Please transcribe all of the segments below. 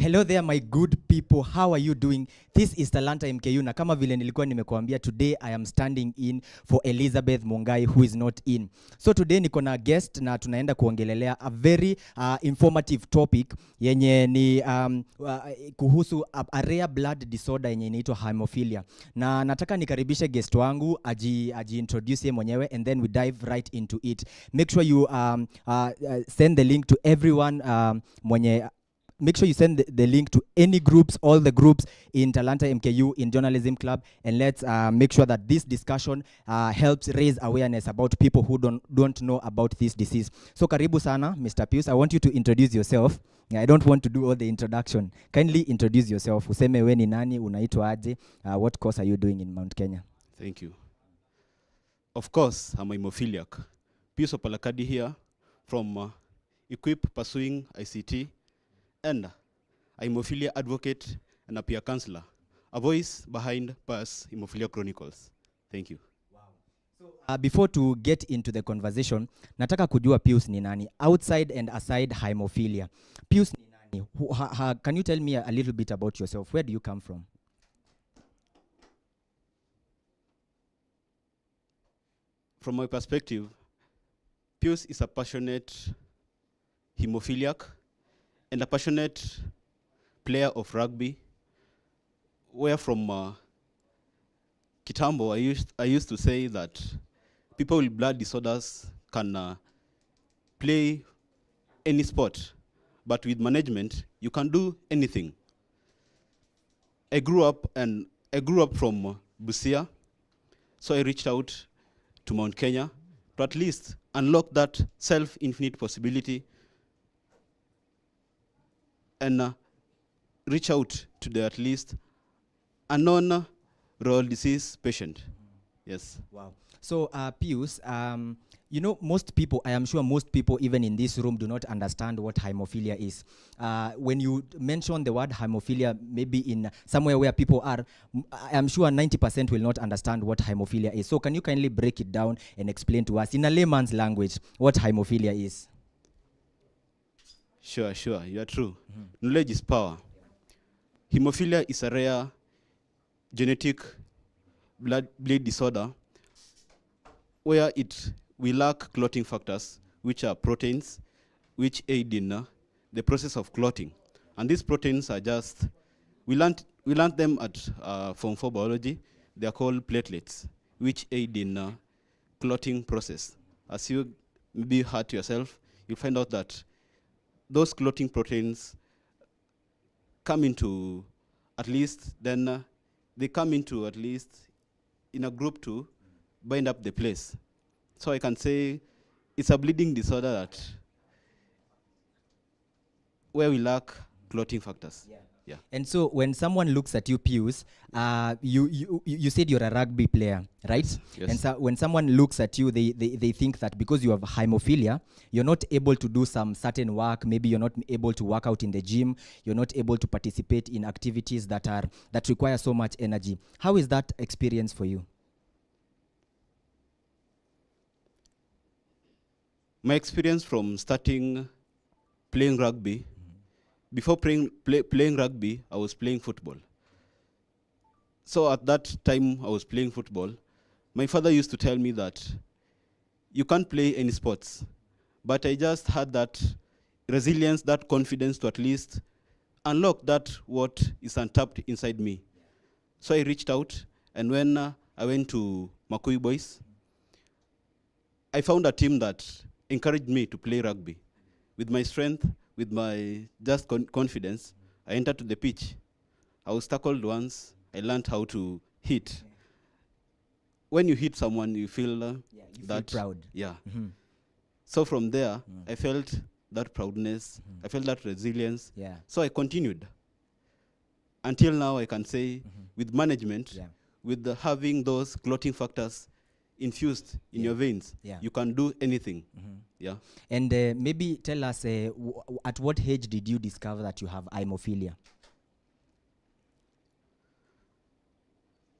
Hello there, my good people. How are you doing? This is Talanta MKU. Na kama vile nilikuwa nimekuambia, today I am standing in for Elizabeth Mungai, who is not in. So today niko na guest na tunaenda kuongelelea a very informative topic yenye ni kuhusu a rare blood disorder yenye inaitwa hemophilia. Na nataka nikaribishe guest wangu aji introduce mwenyewe, and then we dive right into it. Make sure you send the link to everyone make sure you send the link to any groups, all the groups in Talanta MKU, in Journalism Club, and let's make sure that this discussion helps raise awareness about people who don't know about this disease. So karibu sana, Mr. Pius. I want you to introduce yourself. I don't want to do all the introduction. Kindly introduce yourself. Useme we ni nani, unaitwa aje, what course are you doing in Mount Kenya? Thank you. Of course, I'm a hemophiliac. Pius Opalakadi here from Equip Pursuing ICT, and a hemophilia advocate and a peer counselor, a voice behind Pius Hemophilia Chronicles. Thank you. Wow. So before to get into the conversation, nataka kujua Pius ni nani outside and aside hemophilia. Pius ni nani? Can you tell me a little bit about yourself? Where do you come from? From my perspective, Pius is a passionate hemophiliac and a passionate player of rugby, where from Kitambo I used to say that people with blood disorders can play any sport, but with management you can do anything. I grew up from Busia, so I reached out to Mount Kenya to at least unlock that self-infinite possibility and reach out to the at least unknown rare disease patient. Yes. Wow. So Pius, you know, I am sure most people even in this room do not understand what hemophilia is. When you mention the word hemophilia, maybe in somewhere where people are, I am sure 90% will not understand what hemophilia is. So can you kindly break it down and explain to us in a layman's language what hemophilia is? Sure, you are true. Knowledge is power. Hemophilia is a rare genetic blood disorder where we lack clotting factors, which are proteins, which aid in the process of clotting. And these proteins are just, we learned them at Form 4 biology. They are called platelets, which aid in clotting process. As you maybe heard yourself, you find out that those clotting proteins come into at least, they come into at least in a group to bind up the place. So I can say it's a bleeding disorder that where we lack clotting factors. Yeah. And so when someone looks at you, Pius, you said you're a rugby player, right? Yes. And so when someone looks at you, they think that because you have hemophilia, you're not able to do some certain work. Maybe you're not able to work out in the gym. You're not able to participate in activities that require so much energy. How is that experience for you? My experience from starting playing rugby, before playing rugby, I was playing football. So at that time I was playing football, my father used to tell me that you can't play any sports. But I just had that resilience, that confidence to at least unlock that what is untapped inside me. So I reached out, and when I went to Makui Boys, I found a team that encouraged me to play rugby. With my strength, with my just confidence, I entered to the pitch. I was tackled once. I learned how to hit. When you hit someone, you feel feel proud. Yeah. So from there, I felt that proudness. I felt that resilience. Yeah. So I continued. Until now, I can say, with management, with having those clotting factors infused in your veins, you can do anything. Yeah. And maybe tell us, at what age did you discover that you have hemophilia?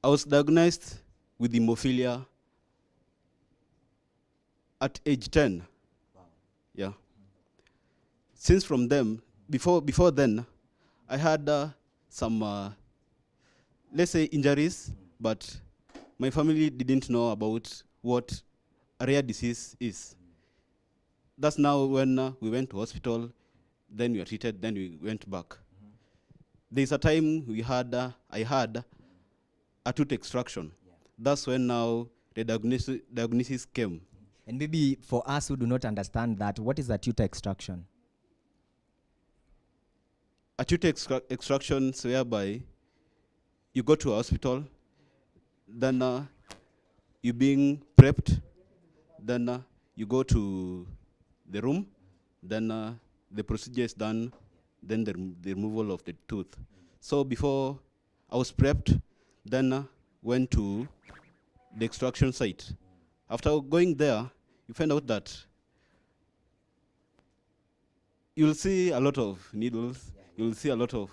I was diagnosed with hemophilia at age 10. Wow. Yeah. Since from them, before then, I had some, let's say, injuries, but my family didn't know about what a rare disease is. That's now when we went to hospital, then we were treated, then we went back. There's a time I had a tooth extraction. That's when now the diagnosis came. And maybe for us who do not understand that, what is a tooth extraction? A tooth extraction is whereby you go to a hospital, then you're being prepped, then you go to the room, then the procedure is done, then the removal of the tooth. So before I was prepped, then went to the extraction site. After going there, you find out that you'll see a lot of needles, you'll see a lot of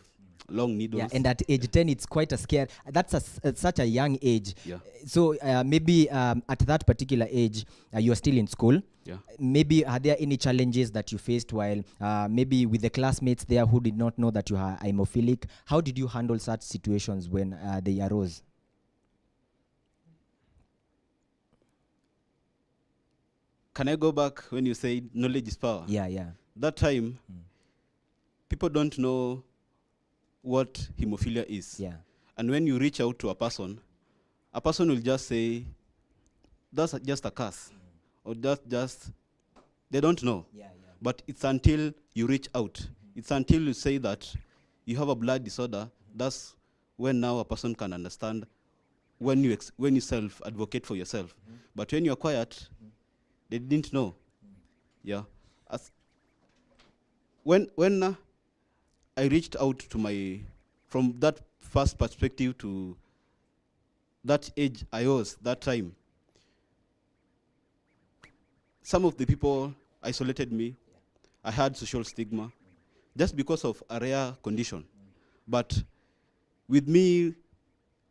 long needles. Yeah, and at age 10, it's quite a scare. That's such a young age. Yeah. So maybe at that particular age, you are still in school. Yeah. Maybe are there any challenges that you faced while maybe with the classmates there who did not know that you are hemophilic? How did you handle such situations when they arose? Can I go back when you say knowledge is power? Yeah, yeah. That time, people don't know what hemophilia is. Yeah. And when you reach out to a person will just say, that's just a curse. Or that's just, they don't know. Yeah, yeah. But it's until you reach out. It's until you say that you have a blood disorder, that's when now a person can understand when you self-advocate for yourself. But when you're quiet, they didn't know. Yeah. When I reached out to from that first perspective to that age I was, that time, some of the people isolated me. I had social stigma just because of a rare condition. But with me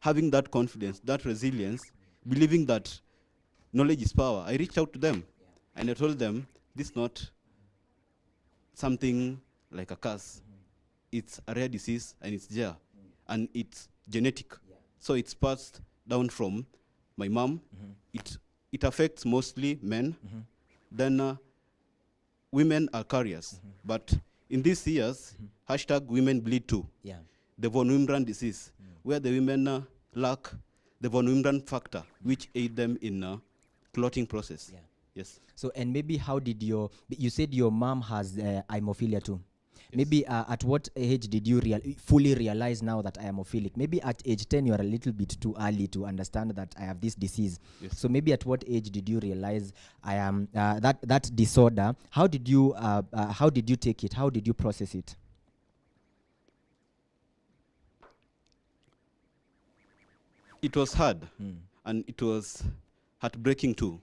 having that confidence, that resilience, believing that knowledge is power, I reached out to them and I told them, this is not something like a curse. It's a rare disease and it's there. And it's genetic. So it's passed down from my mom. It affects mostly men. Then women are carriers. But in these years, hashtag women bleed too. Yeah. The von Wimbrand disease, where the women lack the von Wimbrand factor, which aid them in clotting process. Yeah. Yes. So, and maybe how did you said your mom has hemophilia too. Yes. Maybe at what age did you fully realize now that I am hemophilic? Maybe at age 10 you are a little bit too early to understand that I have this disease. Yes. So maybe at what age did you realize I am that disorder? How did you take it? How did you process it? It was hard, and it was heartbreaking too.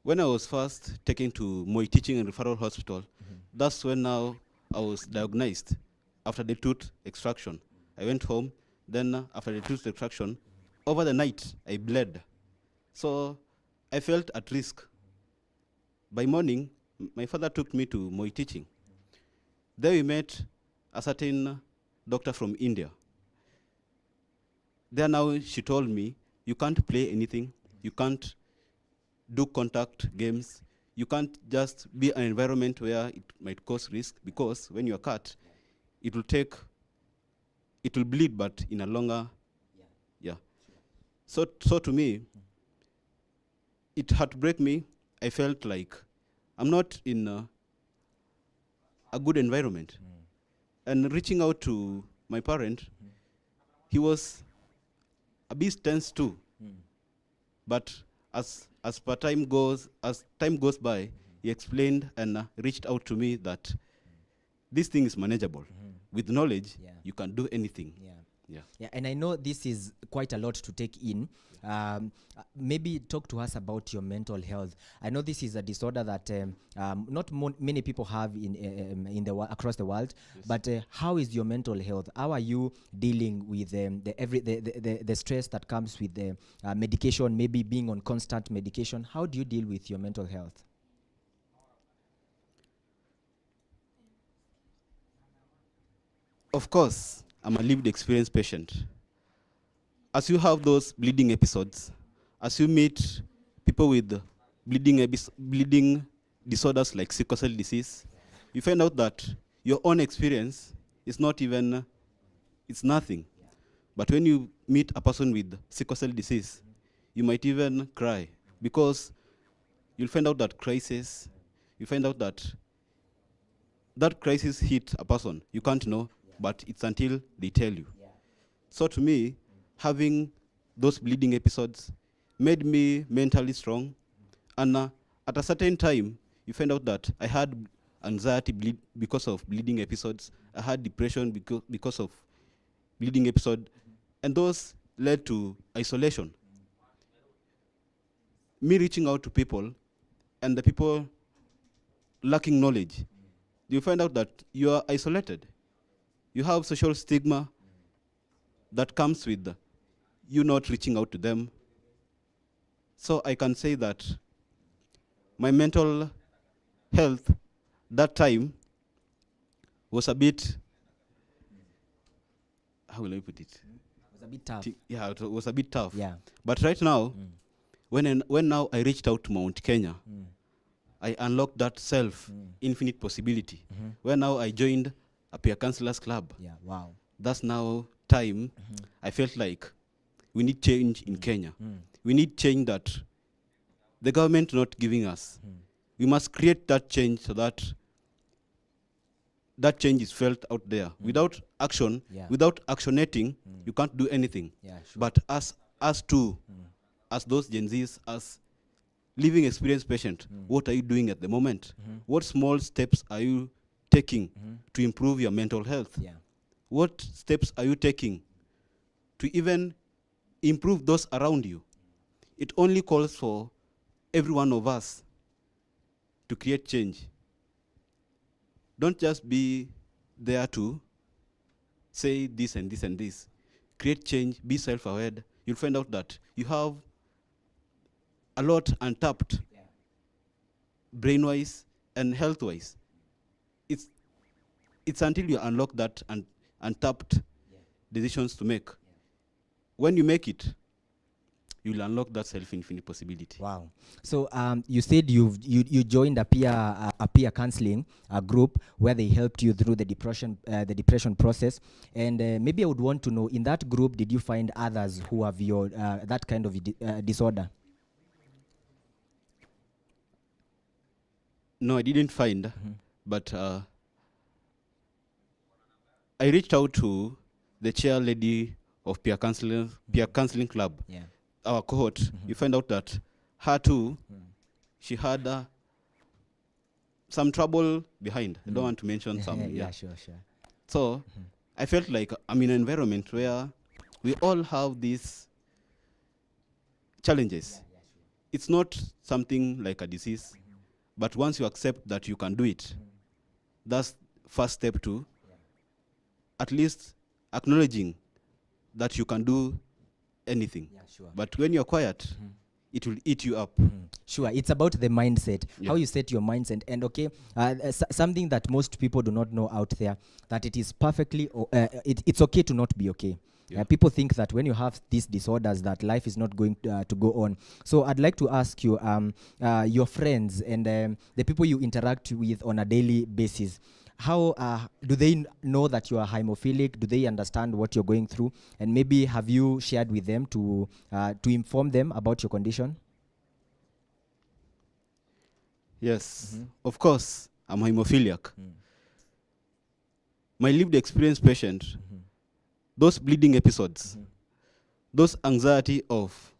When I was first taken to Moi Teaching and Referral Hospital, that's when now I was diagnosed after the tooth extraction. I went home, then after the tooth extraction, over the night I bled. So I felt at risk. By morning, my father took me to Moi Teaching. There we met a certain doctor from India. There now she told me, you can't play anything, you can't do contact games, you can't just be in an environment where it might cause risk, because when you're cut, it will bleed, but in a longer, yeah. So to me, it heartbreak me. I felt like I'm not in a good environment. And reaching out to my parent, he was a bit tense too. But as time goes by, he explained and reached out to me that this thing is manageable. With knowledge, you can do anything. Yeah, and I know this is quite a lot to take in. Maybe talk to us about your mental health. I know this is a disorder that not many people have across the world. Yes. But how is your mental health? How are you dealing with the stress that comes with the medication? Maybe being on constant medication. How do you deal with your mental health? Of course, I'm a lived experience patient. As you have those bleeding episodes, as you meet people with bleeding disorders like sickle cell disease, you find out that your own experience is not even, it's nothing. But when you meet a person with sickle cell disease, you might even cry because you'll find out that you find out that that crisis hit a person. You can't know, but it's until they tell you. So to me, having those bleeding episodes made me mentally strong. And at a certain time, you find out that I had anxiety because of bleeding episodes. I had depression because of bleeding episode. And those led to isolation. Me reaching out to people and the people lacking knowledge, you find out that you are isolated. You have social stigma that comes with you not reaching out to them. So I can say that my mental health that time was a bit, how will I put it? It was a bit tough. Yeah, it was a bit tough. Yeah. But right now, when now I reached out to Mount Kenya, I unlocked that infinite possibility. Where now I joined a peer counselors club. Yeah, wow. That's now time I felt like we need change in Kenya. We need change that the government not giving us. We must create that change so that that change is felt out there. Without action, without actionating, you can't do anything. Yeah, sure. But as two, as those Gen Zs, as living experience patient, what are you doing at the moment? What small steps are you taking to improve your mental health? Yeah. What steps are you taking to even improve those around you? It only calls for every one of us to create change. Don't just be there to say this and this and this. Create change, be self-aware. You'll find out that you have a lot untapped, brain-wise and health-wise. It's until you unlock that untapped decisions to make. When you make it, you'll unlock that self-infinite possibility. Wow. So you said you joined a peer counseling group where they helped you through the depression process, and maybe I would want to know, in that group, did you find others who have your that kind of disorder? No, I didn't find, but I reached out to the chair lady of peer counseling club. Yeah. Our cohort. You find out that her too, she had some trouble behind. I don't want to mention some. Yeah, sure. So I felt like I'm in an environment where we all have these challenges. It's not something like a disease, but once you accept that you can do it, that's first step to at least acknowledging that you can do anything. Yeah, sure. But when you're quiet, it will eat you up. Sure, it's about the mindset, Yeah. how you set your mindset. And okay, something that most people do not know out there, that it is perfectly, it's okay to not be okay. Yeah. People think that when you have these disorders, that life is not going to go on. So I'd like to ask you, your friends and the people you interact with on a daily basis, how do they know that you are hemophilic? Do they understand what you're going through? And maybe have you shared with them to inform them about your condition? Yes, of course, I'm hemophiliac. My lived experience patient, those bleeding episodes, those anxiety of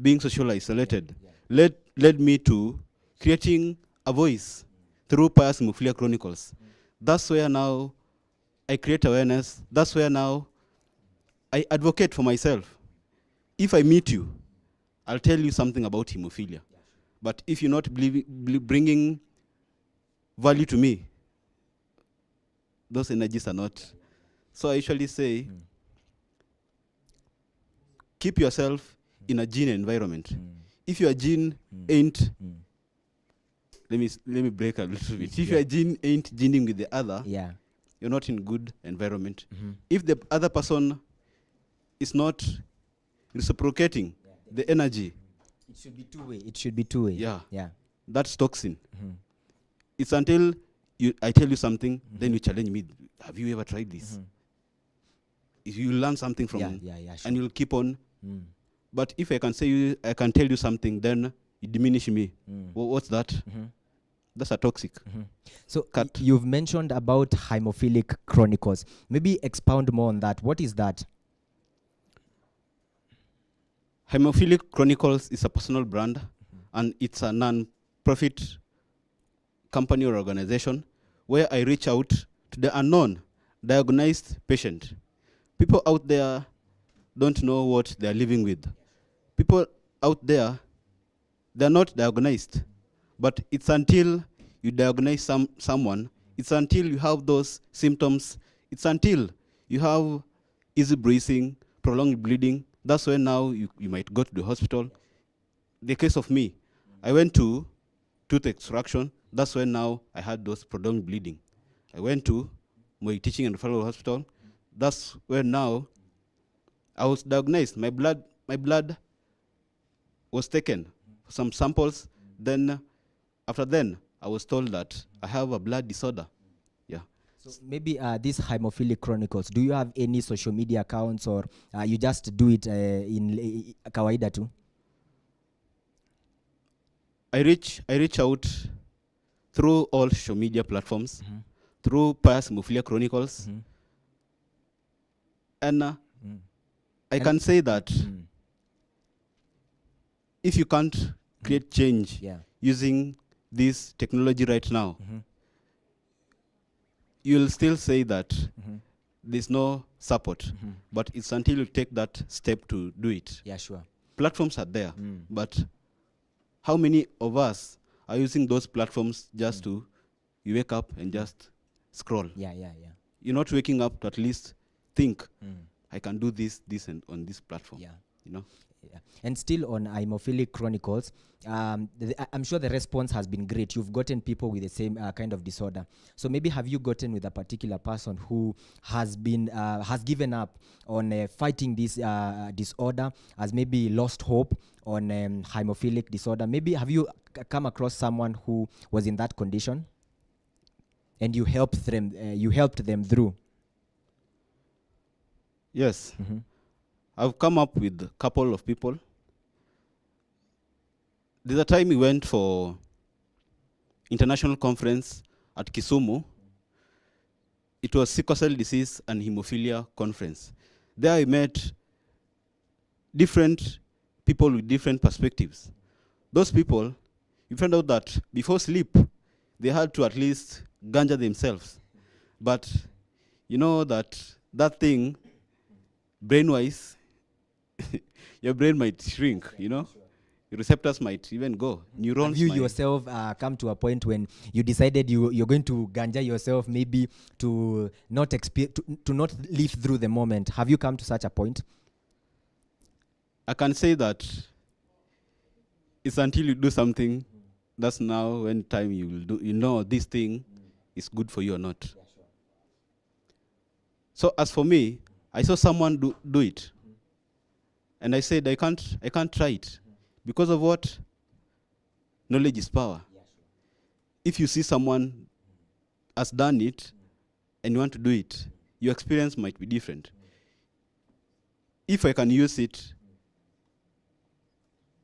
being socially isolated, led me to creating a voice through Pius Hemophilia Chronicles. That's where now I create awareness. That's where now I advocate for myself. If I meet you, I'll tell you something about hemophilia. But if you're not bringing value to me, those energies are not. So I usually say, keep yourself in a gene environment. If your gene ain't, let me break a little bit. If your gene ain't gening with the other, you're not in good environment. If the other person is not reciprocating the energy, It should be two-way. It should be two-way. Yeah. Yeah. that's toxin. It's until I tell you something, then you challenge me. Have you ever tried this? If you learn something from me, Sure. and you'll keep on. But if I can tell you something, then you diminish me. What's that? That's a toxic. So Cut. you've mentioned about Hemophilic Chronicles. Maybe expound more on that. What is that? Hemophilic Chronicles is a personal brand, and it's a non-profit company or organization where I reach out to the unknown, diagnosed patient. People out there don't know what they're living with. People out there, they're not diagnosed. But it's until you diagnose someone, it's until you have those symptoms, it's until you have easy breathing, prolonged bleeding, that's when now you might go to the hospital. The case of me, I went to tooth extraction, that's when now I had those prolonged bleeding. I went to my teaching and referral hospital, that's when now I was diagnosed. My blood was taken, some samples, then after then, I was told that I have a blood disorder. Yeah. So maybe these Hemophilic Chronicles, do you have any social media accounts, or you just do it in kawaida too? I reach out through all social media platforms, through Pius Hemophilia Chronicles, and I can say that if you can't create change using this technology right now, you'll still say that there's no support. But it's until you take that step to do it. Yeah, sure. Platforms are there, but how many of us are using those platforms just to you wake up and just scroll? Yeah. You're not waking up to at least think, I can do this, and on this platform. Yeah. You know? Yeah. And still on Hemophilic Chronicles, I'm sure the response has been great. You've gotten people with the same kind of disorder. So maybe have you gotten with a particular person who has been has given up on fighting this disorder, has maybe lost hope on hemophilic disorder? Maybe have you come across someone who was in that condition, and you helped them? You helped them through. Yes. I've come up with a couple of people. There's a time we went for international conference at Kisumu. It was sickle cell disease and hemophilia conference. There I met different people with different perspectives. Those people, you found out that before sleep, they had to at least ganja themselves. But you know that thing, brain-wise, your brain might shrink, you know? Your receptors might even go. Neurons Have you might. yourself come to a point when you decided you're going to ganja yourself, maybe to not to not live through the moment? Have you come to such a point? I can say that it's until you do something, that's now when time you will do, you know this thing is good for you or not. Yeah, sure. So as for me, I saw someone do it. And I said, I can't try it. Because of what? Knowledge is power. Yeah, sure. If you see someone has done it and you want to do it, your experience might be different. If I can use it,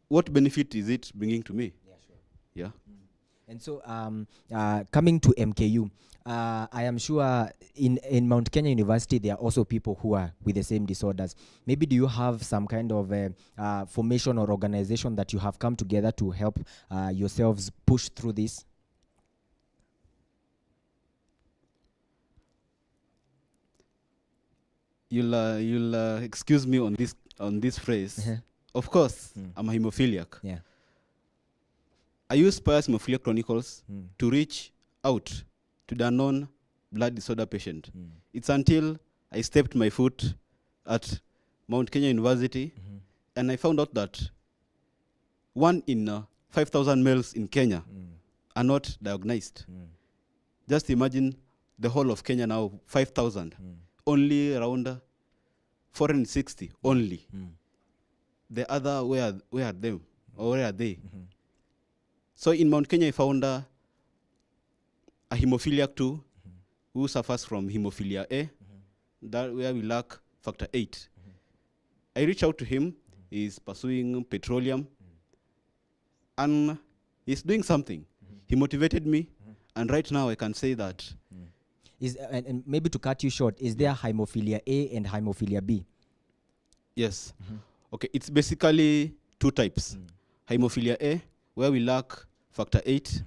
what benefit is it bringing to me? Yeah, sure. Yeah. And so coming to MKU, I am sure in Mount Kenya University, there are also people who are with the same disorders. Maybe do you have some kind of formation or organization that you have come together to help yourselves push through this? You'll excuse me on this phrase. Of course, I'm a hemophiliac. Yeah. I use Pius Hemophilia Chronicles to reach out to the unknown blood disorder patient. It's until I stepped my foot at Mount Kenya University and I found out that 1 in 5,000 males in Kenya are not diagnosed. Just imagine the whole of Kenya now 5,000. Only around 460 only. The other, where are them? Or where are they? So in Mount Kenya, I found a hemophiliac too, who suffers from hemophilia A, that where we lack factor 8. I reached out to him. He's pursuing petroleum, and he's doing something. He motivated me, and right now I can say that. And maybe to cut you short, is there hemophilia A and hemophilia B? Yes. Okay, it's basically two types. Hemophilia A, where we lack factor 8,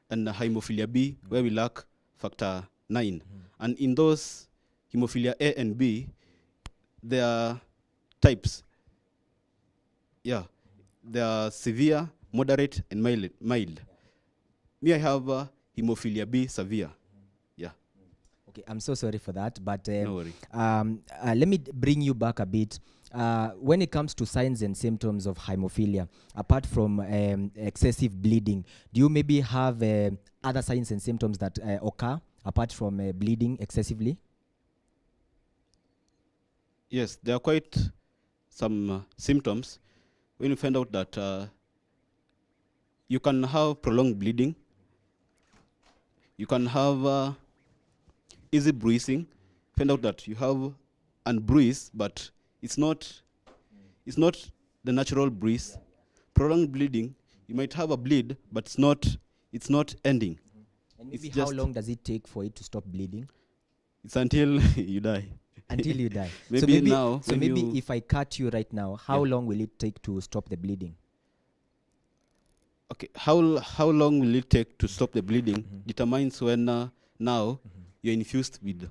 and hemophilia B, where we lack factor 9. And in those hemophilia A and B, there are types. Yeah, they are severe, moderate, and mild. Me, I have hemophilia B severe. Yeah. Okay, I'm so sorry for that, but No worry. let me bring you back a bit. When it comes to signs and symptoms of hemophilia, apart from excessive bleeding, do you maybe have other signs and symptoms that occur apart from bleeding excessively? Yes, there are quite some symptoms. When you find out that you can have prolonged bleeding, you can have easy bruising. Find out that you have an bruise, but it's not the natural bruise. Prolonged bleeding, you might have a bleed, but it's not ending. And maybe It's how just- long does it take for it to stop bleeding? It's until you die. Until you die. Maybe now, So when maybe you- if I cut you right now, how Yeah. long will it take to stop the bleeding? Okay, how long will it take to stop the bleeding determines when now you're infused with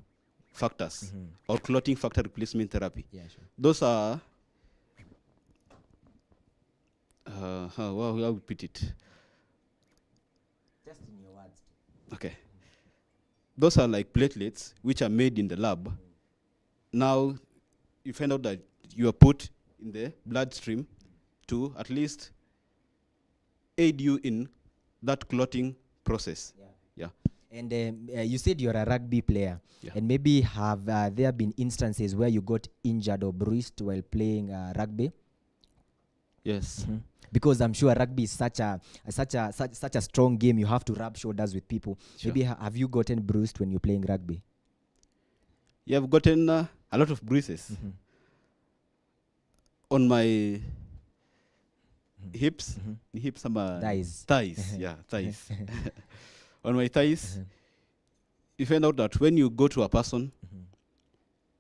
factors or clotting factor replacement therapy. Yeah, sure. Those are how we put it. Just in your words. Okay, those are like platelets which are made in the lab. Now you find out that you are put in the bloodstream to at least aid you in that clotting process. Yeah. And you said you're a rugby player, Yeah. and maybe have there been instances where you got injured or bruised while playing rugby? Yes. Because I'm sure rugby is such a strong game. You have to rub shoulders with people. Sure. Maybe have you gotten bruised when you're playing rugby? You have gotten a lot of bruises on my hips. Hips are Thighs. Thighs. Yeah, thighs. On my thighs, you find out that when you go to a person,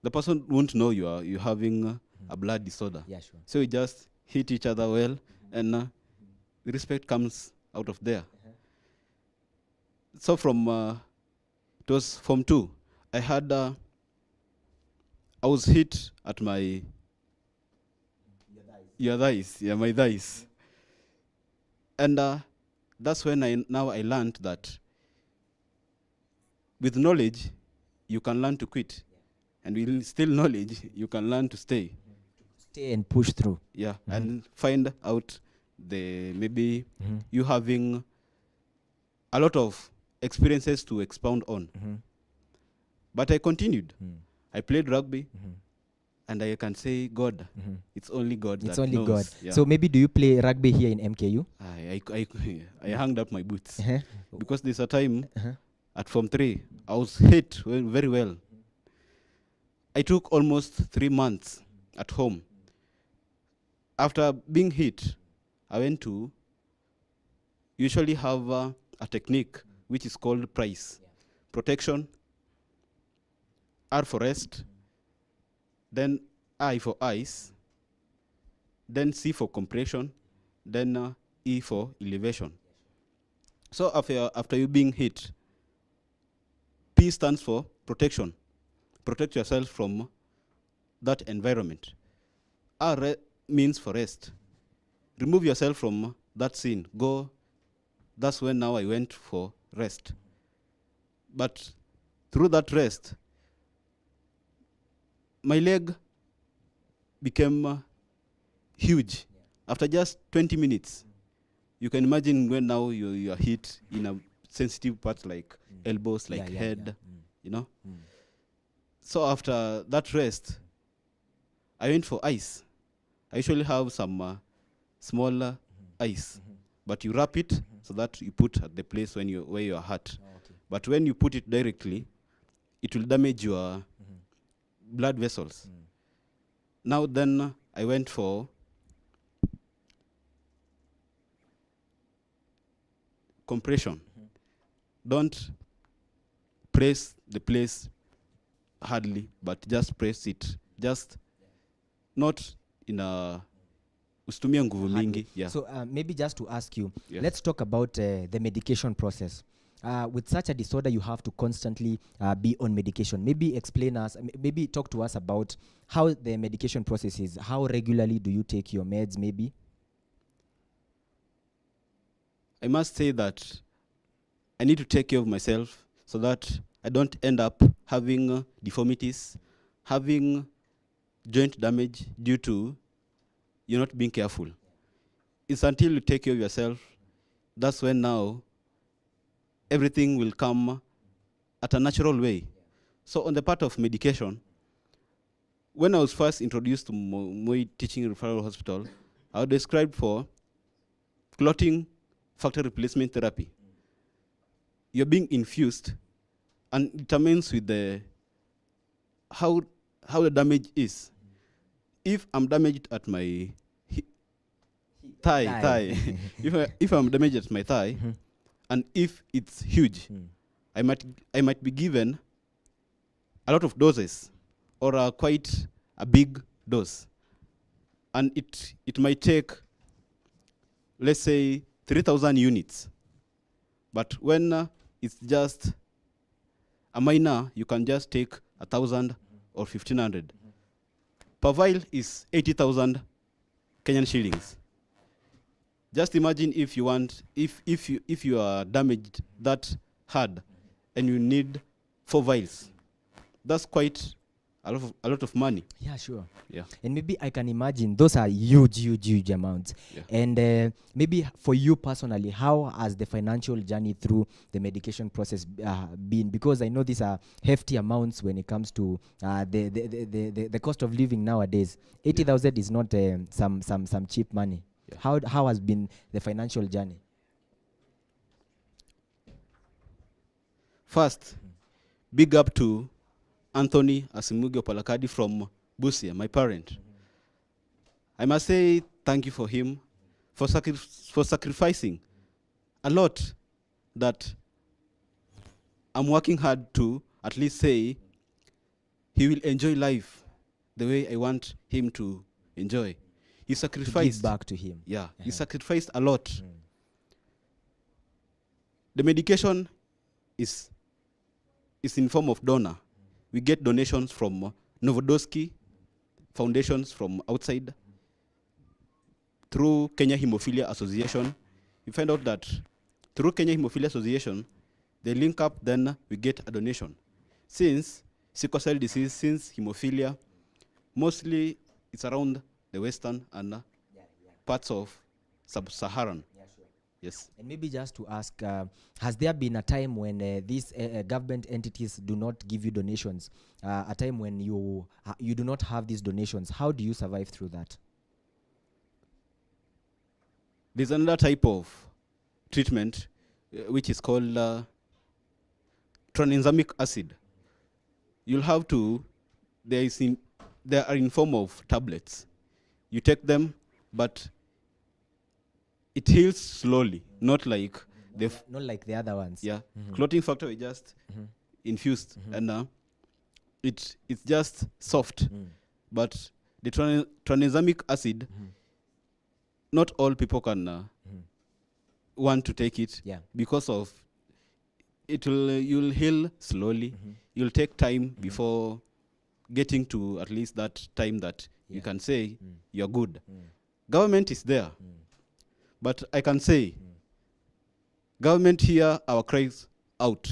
the person won't know you're having a blood disorder. Yeah, sure. So you just hit each other well, and the respect comes out of there. So from it was Form 2. I was hit at my thighs. Yeah, my thighs. And that's when I learned that with knowledge, you can learn to quit. And with still knowledge, you can learn to stay. Stay and push through. Yeah, and find out maybe you having a lot of experiences to expound on. But I continued. I played rugby, and I can say God. It's only God It's that only knows. God. Yeah. So maybe do you play rugby here in MKU? I hung up my boots Uh-huh. because there's a time at Form 3 I was hit very well. I took almost 3 months at home. After being hit, I went to usually have a technique which is called PRICE. Protection, R for rest, then I for ice, then C for compression, then E for elevation. So after you being hit, P stands for protection. Protect yourself from that environment. R means for rest. Remove yourself from that scene. Go. That's when now I went for rest. But through that rest, my leg became huge. After just 20 minutes, you can imagine when now you are hit in a sensitive part like elbows, like head. you know. So after that rest, I went for ice. I usually have some smaller ice, but you wrap it so that you put at the place where you are hurt. Okay. But when you put it directly, it will damage your blood vessels. Now then, I went for compression. Don't press the place hardly, but just press it. Just not in a usitumie nguvu mingi. Yeah. So maybe just to ask you, Yes. let's talk about the medication process. With such a disorder, you have to constantly be on medication. Maybe explain us, maybe talk to us about how the medication process is. How regularly do you take your meds, maybe? I must say that I need to take care of myself so that I don't end up having deformities, having joint damage due to you're not being careful. It's until you take care of yourself, that's when now everything will come at a natural way. So on the part of medication, when I was first introduced to Moi Teaching Referral Hospital, I was described for clotting factor replacement therapy. You're being infused, and it determines with the how the damage is. If I'm damaged at my thigh, if I'm damaged at my thigh, and if it's huge, I might be given a lot of doses, or quite a big dose, and it might take, let's say, 3,000 units. But when it's just a minor, you can just take 1,000 or 1,500. Per vial is 80,000 Kenyan shillings. Just imagine if you want, if you are damaged that hard, and you need 4 vials. That's quite a lot of money. Yeah, sure. Yeah. And maybe I can imagine those are huge amounts. Yeah. And maybe for you personally, how has the financial journey through the medication process been? Because I know these are hefty amounts when it comes to the cost of living nowadays. 80,000 is not some cheap money. Yeah. How has been the financial journey? First, big up to Anthony Asimuge Palakadi from Busia, my parent. I must say thank you for him for sacrificing a lot that I'm working hard to at least say he will enjoy life the way I want him to enjoy. He sacrificed. To give back to him. Yeah, he sacrificed a lot. The medication is in form of donor. We get donations from Novodosky, foundations from outside, through Kenya Hemophilia Association. You find out that through Kenya Hemophilia Association, they link up, then we get a donation. Since sickle cell disease, since hemophilia, mostly it's around the western and parts of sub-Saharan. Yes. And maybe just to ask, has there been a time when these government entities do not give you donations, a time when you do not have these donations? How do you survive through that? There's another type of treatment which is called tranexamic acid. You'll have to, they are in form of tablets. You take them, but it heals slowly, not like not like the other ones. Yeah, clotting factor is just infused, and it's just soft. But the tranexamic acid, not all people can want to take it, because of you'll heal slowly. You'll take time before getting to at least that time that you can say you're good. Government is there. But I can say, government hear our cries out.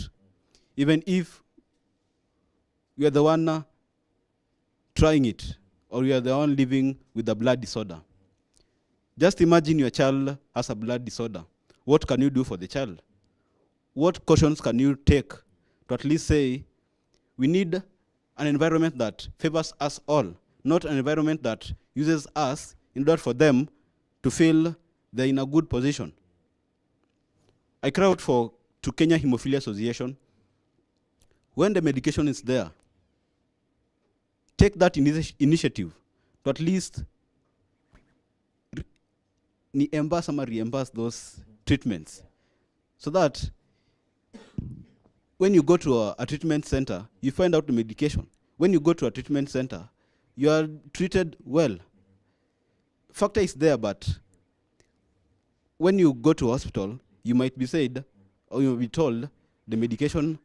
Even if we are the one trying it, or we are the one living with a blood disorder. Just imagine your child has a blood disorder. What can you do for the child? What cautions can you take to at least say, we need an environment that favors us all, not an environment that uses us in order for them to feel they're in a good position. I cry out to Kenya Hemophilia Association. When the medication is there, take that initiative to at least reimburse those treatments, so that when you go to a treatment center, you find out the medication. When you go to a treatment center, you are treated well. Factor is there, but when you go to hospital, you might be said, or you will be told, the medication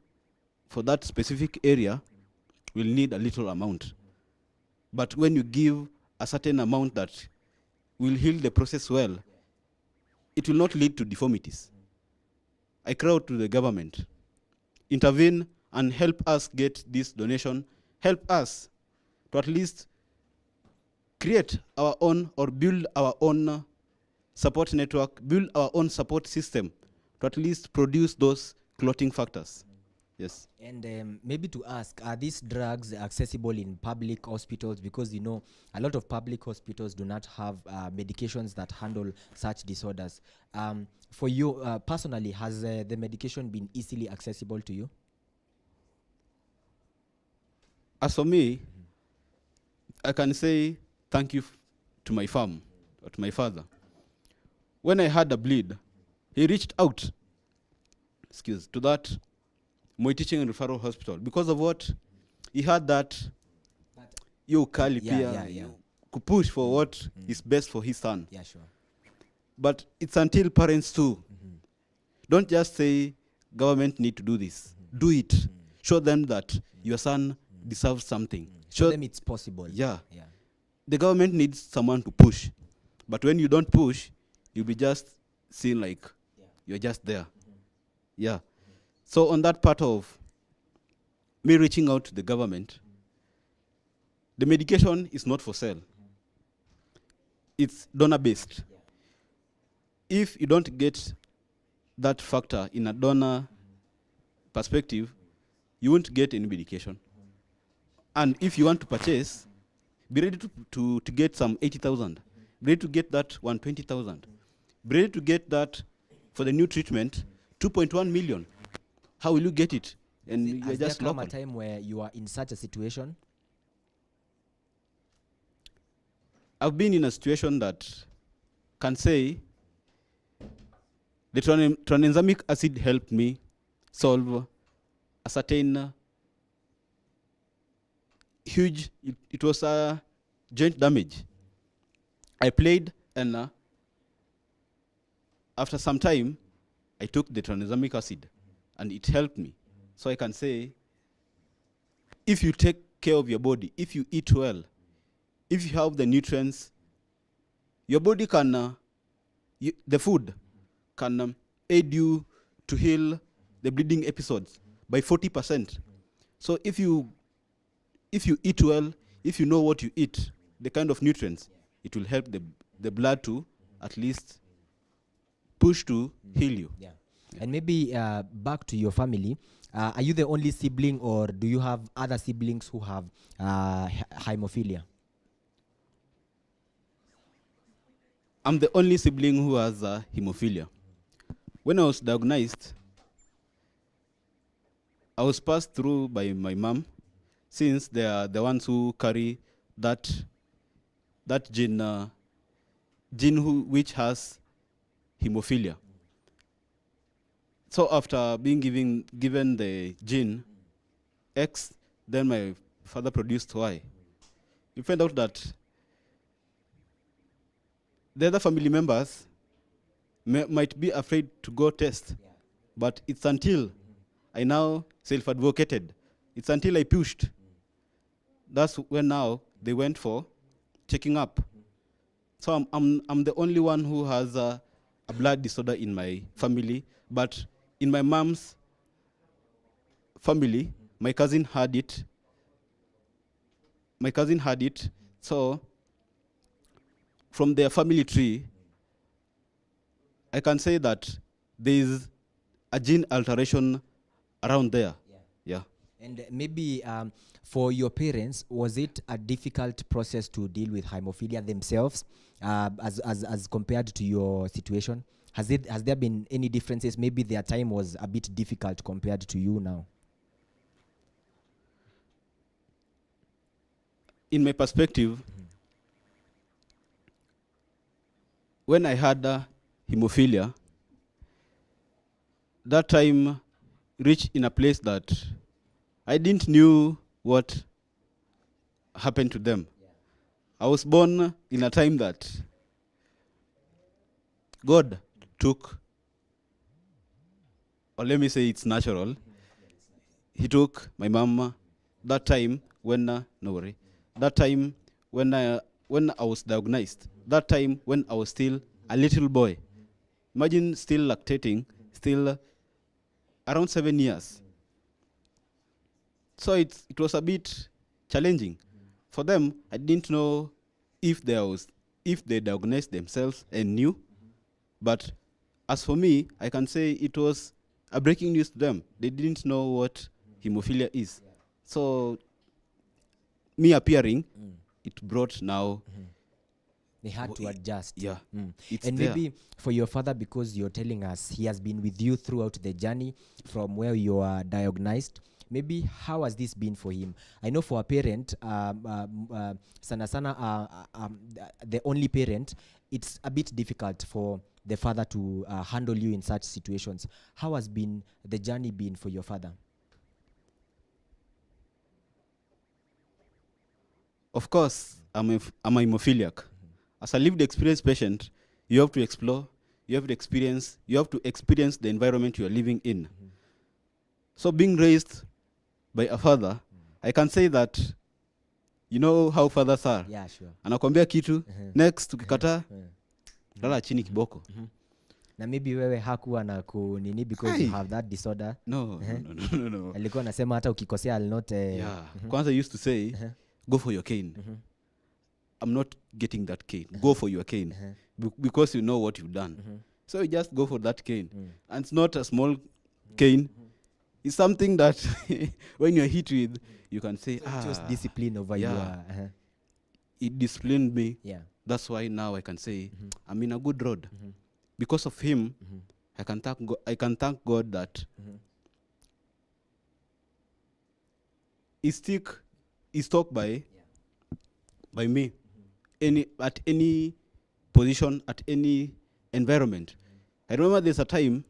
for that specific area will need a little amount. But when you give a certain amount that will heal the process well, it will not lead to deformities. I cry out to the government, intervene and help us get this donation, help us to at least create our own or build our own support network, build our own support system to at least produce those clotting factors. Yes. And maybe to ask, are these drugs accessible in public hospitals? Because, you know, a lot of public hospitals do not have medications that handle such disorders. For you personally, has the medication been easily accessible to you? As for me, I can say thank you to my farm, or to my father. When I had a bleed, he reached out, to that Moi Teaching and Referral Hospital. Because of what? He had that, push for what is best for his son. Yeah, sure. But it's until parents too. Don't just say, government need to do this. Do it. Show them that your son deserves something. Show them it's possible. Yeah. The government needs someone to push. But when you don't push, you'll be just seen like you're just there. Yeah. So on that part of me reaching out to the government, the medication is not for sale. It's donor-based. If you don't get that factor in a donor perspective, you won't get any medication. And if you want to purchase, be ready to get some 80,000. Be ready to get that 120,000. Be ready to get that for the new treatment, 2.1 million. How will you get it? And you're just local. Has there come a time where you are in such a situation? I've been in a situation that can say the tranexamic acid helped me solve a certain huge, it was a joint damage. I played, and after some time, I took the tranexamic acid, and it helped me. So I can say, if you take care of your body, if you eat well, if you have the nutrients, your body can, the food can aid you to heal the bleeding episodes by 40%. So if you eat well, if you know what you eat, the kind of nutrients, it will help the blood to at least push to heal you. Yeah. And maybe back to your family, are you the only sibling, or do you have other siblings who have hemophilia? I'm the only sibling who has hemophilia. When I was diagnosed, I was passed through by my mom, since they are the ones who carry that gene, which has hemophilia. So after being given the gene X, then my father produced Y. You find out that the other family members might be afraid to go test, but it's until I now self-advocated. It's until I pushed. That's when now they went for checking up. So I'm the only one who has a blood disorder in my family, but in my mom's family, my cousin had it. So from their family tree, I can say that there is a gene alteration around there. Yeah. And maybe for your parents, was it a difficult process to deal with hemophilia themselves, as compared to your situation? Has there been any differences? Maybe their time was a bit difficult compared to you now. In my perspective, when I had hemophilia, that time reached in a place that I didn't knew what happened to them. I was born in a time that God took, or let me say it's natural, he took my mom that time when, no worry, that time when I was diagnosed, that time when I was still a little boy. Imagine still lactating, still around 7 years. So it was a bit challenging. For them, I didn't know if they diagnosed themselves and knew. But as for me, I can say it was a breaking news to them. They didn't know what hemophilia is. So me appearing, it brought now. They had to adjust. Yeah, it's And there. maybe for your father, because you're telling us he has been with you throughout the journey from where you are diagnosed, maybe how has this been for him? I know for a parent, the only parent, it's a bit difficult for the father to handle you in such situations. How has been the journey been for your father? Of course, I'm a hemophiliac. As a lived experience patient, you have to explore, you have to experience the environment you are living in. So being raised by a father, I can say that, you know how fathers are. Yeah, sure. Anakwambia kitu, next ukikataa, lala chini kiboko. Na maybe wewe hakuwa na kunini because you have that disorder. No. Alikuwa anasema hata ukikosea I'll not Yeah. Kwanza used to say, go for your cane. I'm not getting that cane. Go for your cane. Because you know what you've done. So you just go for that cane. And it's not a small cane. It's something that when you're hit with, you can say, so it was discipline over your it disciplined me. yeah. That's why now I can say I'm in a good road. Because of him, I can thank God that he stuck by me at any position, at any environment. I remember there's a time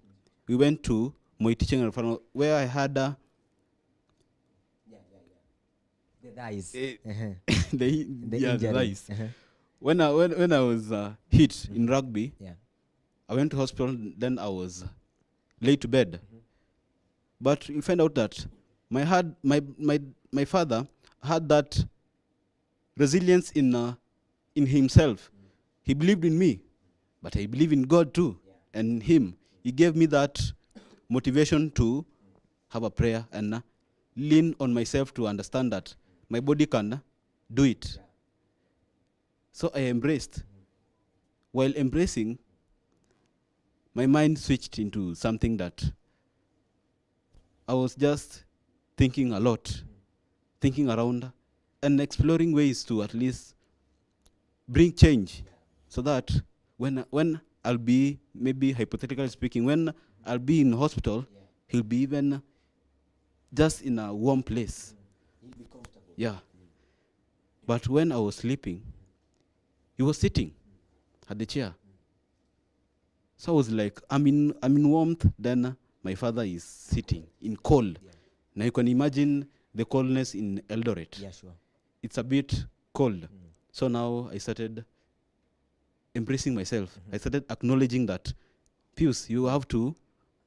we went to my teaching referral where I had The thighs. the injury. thighs. When I was hit in rugby, Yeah. I went to hospital. Then I was laid to bed. But you find out that my father had that resilience in himself. He believed in me, but I believe in God too, and him. He gave me that motivation to have a prayer and lean on myself to understand that my body can do it. So I embraced. While embracing, my mind switched into something that I was just thinking a lot, thinking around, and exploring ways to at least bring change, so that when I'll be, maybe hypothetically speaking, when I'll be in hospital, he'll be even just in a warm place. He'll be comfortable. Yeah. But when I was sleeping, he was sitting at the chair. So I was like, I'm in warmth, then my father is sitting in cold. Now you can imagine the coldness in Eldoret. Yeah, sure. It's a bit cold. So now I started embracing myself. I started acknowledging that, Pius, you have to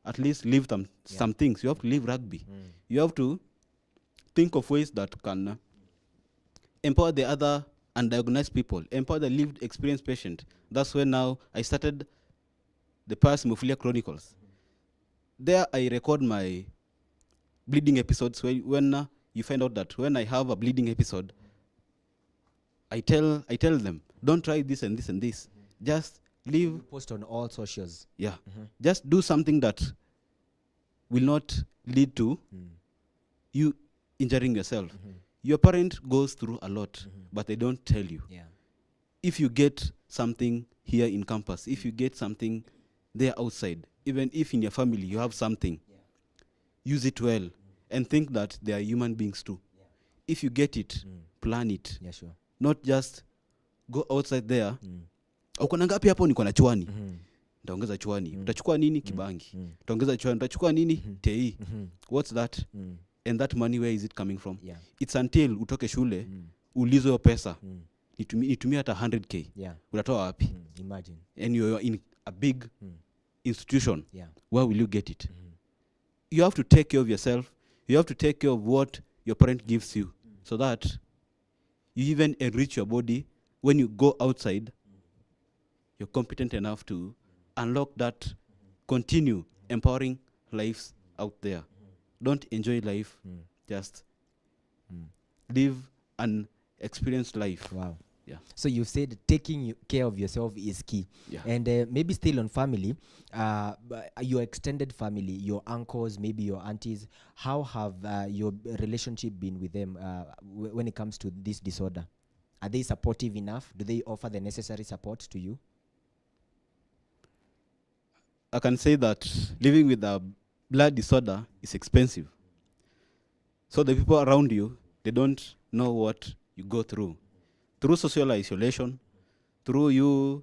at least leave some things. You have to leave rugby. You have to think of ways that can empower the other undiagnosed people, empower the lived experienced patient. That's when now I started the Pius Hemophilia Chronicles. There I record my bleeding episodes when you find out that when I have a bleeding episode, I tell them, don't try this and this and this. Just leave. You post on all socials. Yeah. Just do something that will not lead to you injuring yourself. Your parent goes through a lot, but they don't tell you. Yeah. If you get something here in campus, if you get something there outside, even if in your family you have something, use it well and think that they are human beings too. If you get it, plan it. Yeah, sure. Not just go outside there. Uko na ngapi hapo? Niko na chwani. Utaongeza chwani. Utachukua nini? Kibangi. Utaongeza chwani. Utachukua nini? Tei. What's that? And that money, where is it coming from? Yeah. It's until utoke shule, ulizo yo pesa. Itumia hata 100k. Yeah. Utatoa wapi? Imagine. And you're in a big institution. Yeah. Where will you get it? You have to take care of yourself. You have to take care of what your parent gives you, so that you even enrich your body. When you go outside, you're competent enough to unlock that, continue empowering lives out there. Don't enjoy life, just live an experienced life. Wow. Yeah. So you said taking care of yourself is key. Yeah. And maybe still on family, your extended family, your uncles, maybe your aunties, how have your relationship been with them when it comes to this disorder? Are they supportive enough? Do they offer the necessary support to you? I can say that living with a blood disorder is expensive. So the people around you, they don't know what you go through. Through social isolation, through you,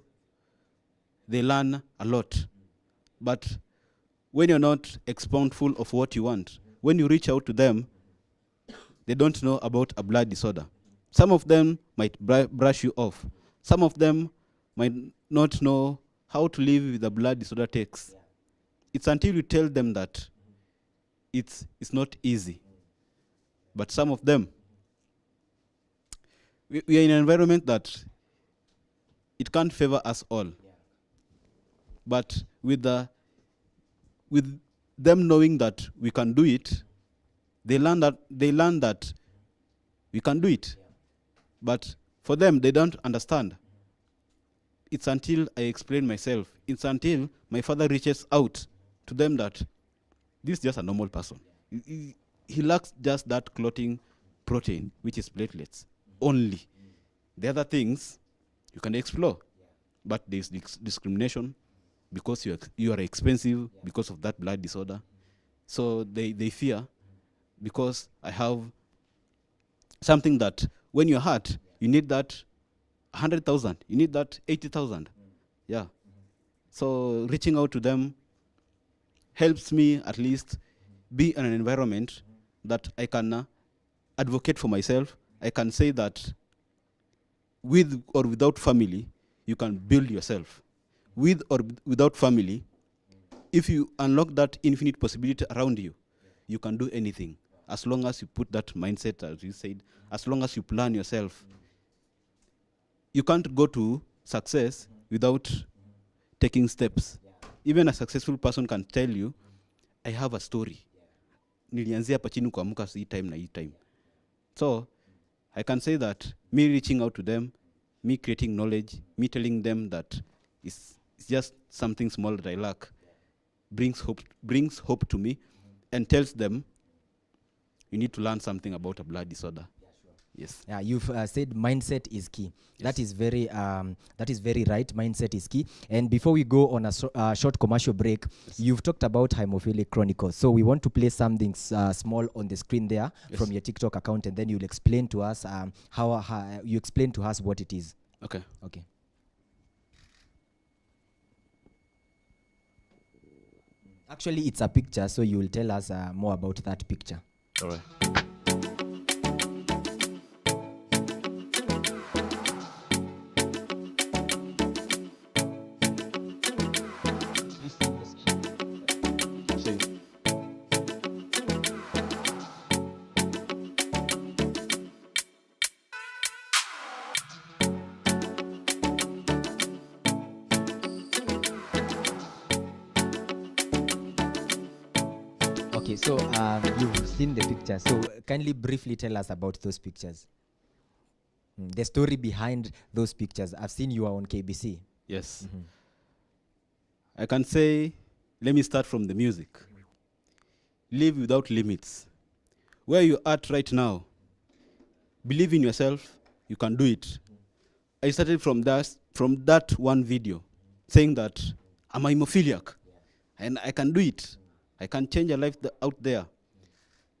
they learn a lot. But when you're not expoundful of what you want, when you reach out to them, they don't know about a blood disorder. Some of them might brush you off. Some of them might not know how to live with a blood disorder takes. It's until you tell them that it's not easy. But some of them, we are in an environment that it can't favor us all. But with them knowing that we can do it, they learn that we can do it. But for them, they don't understand. It's until I explain myself. It's until my father reaches out to them that this is just a normal person. He lacks just that clotting protein, which is platelets only. The other things you can explore, but there's discrimination because you are expensive because of that blood disorder. So they fear because I have something that when you're hurt, you need that 100,000, you need that 80,000. Yeah. So reaching out to them helps me at least be in an environment that I can advocate for myself. I can say that with or without family, you can build yourself. With or without family, if you unlock that infinite possibility around you, you can do anything. As long as you put that mindset, as you said, as long as you plan yourself. You can't go to success without taking steps. Even a successful person can tell you, I have a story. Nilianzia hapa chini kuamka hii time na hii time. So, I can say that me reaching out to them, me creating knowledge, me telling them that it's just something small that I lack, brings hope to me, and tells them you need to learn something about a blood disorder. Yes. Yeah, you've said mindset is key. Yes. That is very right. Mindset is key. And before we go on a short commercial break, you've talked about Hemophilia Chronicles. So we want to play something small on the screen there from your TikTok account, and then you'll explain to us how you explain to us what it is. Okay. Okay. Actually, it's a picture, so you will tell us more about that picture. All right. Okay, so you've seen the picture. So kindly briefly tell us about those pictures. The story behind those pictures. I've seen you are on KBC. Yes. I can say, let me start from the music. Live without limits. where you at right now, believe in yourself, you can do it. I started from that one video, saying that I'm a hemophiliac, and I can do it. I can change a life out there.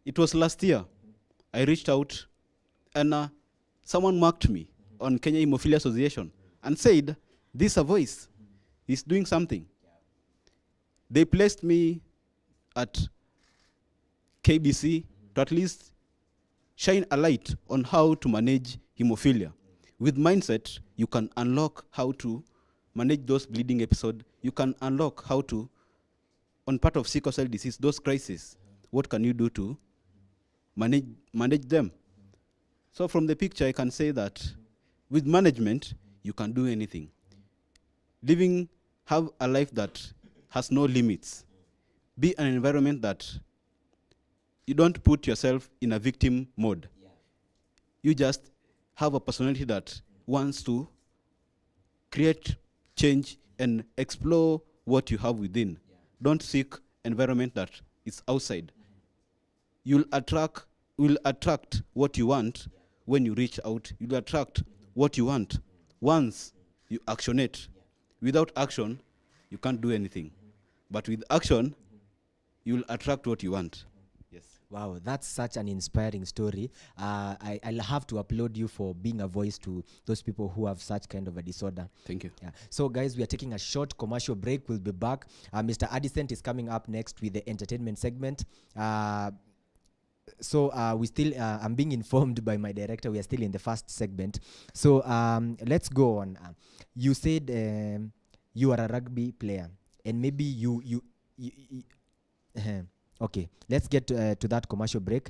It was last year. I reached out, and someone marked me on Kenya Hemophilia Association and said, this is a voice. He's doing something. They placed me at KBC to at least shine a light on how to manage hemophilia. With mindset, you can unlock how to manage those bleeding episodes. You can unlock how to, on part of sickle cell disease, those crises, what can you do to manage them? So from the picture, I can say that with management, you can do anything. Have a life that has no limits. Be an environment that you don't put yourself in a victim mode. Yeah. You just have a personality that wants to create change and explore what you have within. Yeah. Don't seek environment that is outside. You'll attract what you want. Yeah. When you reach out. You'll attract what you want once you action it. Yeah. Without action, you can't do anything. But with action, you'll attract what you want. Yes. Wow, that's such an inspiring story. I'll have to applaud you for being a voice to those people who have such kind of a disorder. Thank you. Yeah. So guys, we are taking a short commercial break. We'll be back. Mr. Addison is coming up next with the entertainment segment. We still, I'm being informed by my director, we are still in the first segment. So let's go on. You said you are a rugby player, and maybe you okay, let's get to that commercial break.